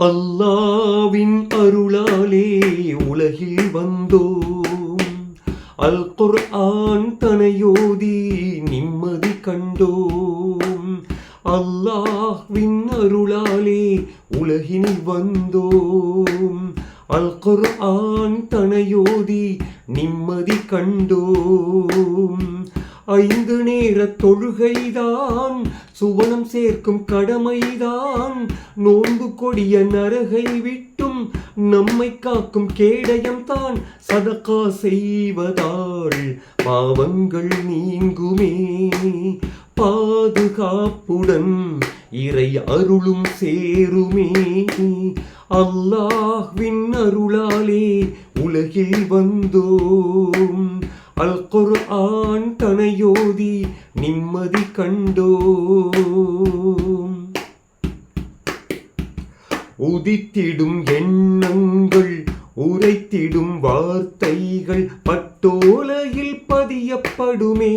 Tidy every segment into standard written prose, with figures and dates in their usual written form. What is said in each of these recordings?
அல்லாவின் அருளாலே உலகில் வந்தோம். அல் குர்ஆன் தனையோதி நிம்மதி கண்டோம். அல்லாஹ்வின் அருளாலே உலகில் வந்தோம். அல் குர்ஆன் தனையோதி நிம்மதி கண்டோம். 5 நேர தொழுகைதான் சுவனம் சேர்க்கும் கடமைதான். நோன்பு கொடிய நரகை விட்டும் நம்மை காக்கும் கேடயம் தான். சதகா செய்வதால் பாவங்கள் நீங்குமே. பாதுகாப்புடன் இறை அருளும் சேருமே. அல்லாஹ்வின் அருளாலே உலகில் வந்தோம். அல் குர்ஆன் தனையோதி நிம்மதி கண்டோம். உதித்திடும் எண்ணங்கள் உரைத்திடும் வார்த்தைகள் பட்டோலையில் பதியப்படுமே.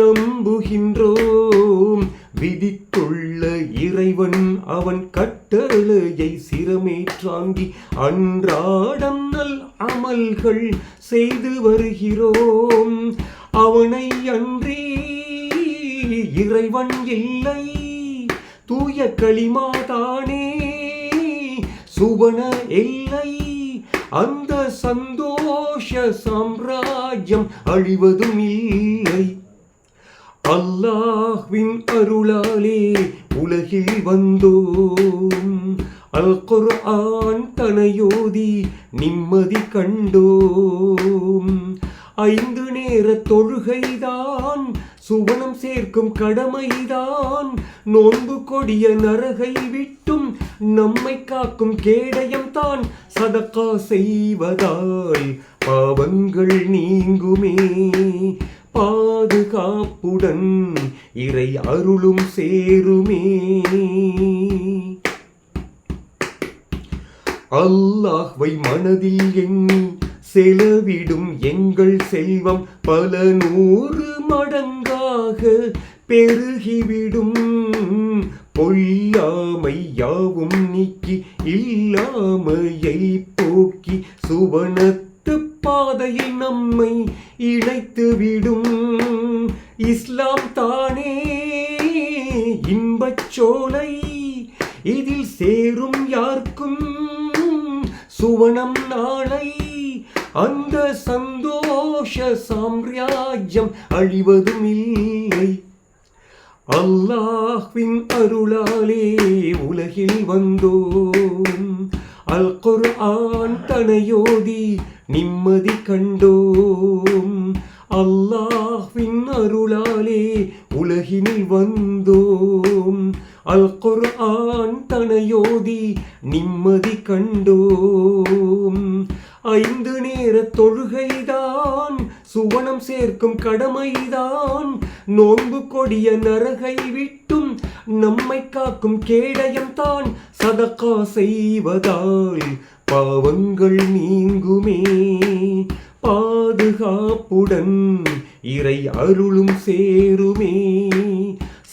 நம்புகின்றோம் விதித்துள்ள இறைவன் அவன் கட்டளையை சிரமேற்றாங்கி அன்றாடம் நல் அமல்கள் செய்து வருகிறோம். அவனை அன்றி இறைவன் இல்லை. தூய களிமாதானே சுவன எல்லை. அந்த சந்தோஷ சாம்ராஜ்யம் அழிவதும் இல்லை. அல்லாஹ்வின் அருளாலே உலகில் வந்தோம். அல் குர்ஆன் தனையோதி நிம்மதி கண்டோம். 5 நேர தொழுகைதான் சுவனம் சேர்க்கும் கடமைதான். நோன்பு கொடிய நரகை விட்டும் நம்மை காக்கும் கேடயம் தான். சதகா செய்வதால் பாவங்கள் நீங்குமே. பாதுகாப்புடன் இறை அருளும் சேருமே. அல்லாஹ்வை மனதில் எண்ணி செலவிடும் எங்கள் செல்வம் பல 100 மடங்காக பெருகிவிடும். பொல்லாமை யாவும் நீக்கி இல்லாமையை போக்கி சுவனத்து பாதையில் நம்மை இணைத்துவிடும். இஸ்லாம் தானே இன்பச் சோலை. இதில் சேரும் யாருக்கும் சுவனம் நாளை. அந்த சந்தோஷ சாம்ராஜ்யம் அழிவதும் இல்லை. அல்லாஹ்வின் அருளாலே உலகில் வந்தோம். அல் குர்ஆன் தனையோதி நிம்மதி கண்டோம். அல்லாஹ்வின் அருளாலே உலகில் வந்தோம். அல் குர்ஆன் தனையோதி நிம்மதி கண்டோம். 5 நேர தொழுகைதான் சுவனம் சேர்க்கும் கடமைதான். நோன்பு கொடிய நரகை விட்டும் நம்மை காக்கும் கேடயம் தான். சதகா செய்வதால் பாவங்கள் நீங்குமே. பாதுகாப்புடன் இறை அருளும் சேருமே.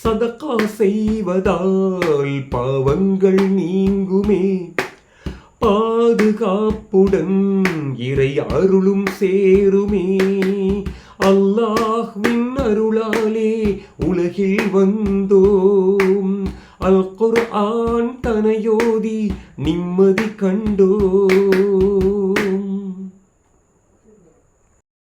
சதகா செய்வதால் பாவங்கள் நீங்குமே. பாதுகாப்புடன் இறை அருளும் சேருமே. அல்லாஹ்வின் அருளாலே உலகில் வந்தோம். அல் குர்ஆன் தனையோதி நிம்மதி கண்டோம்.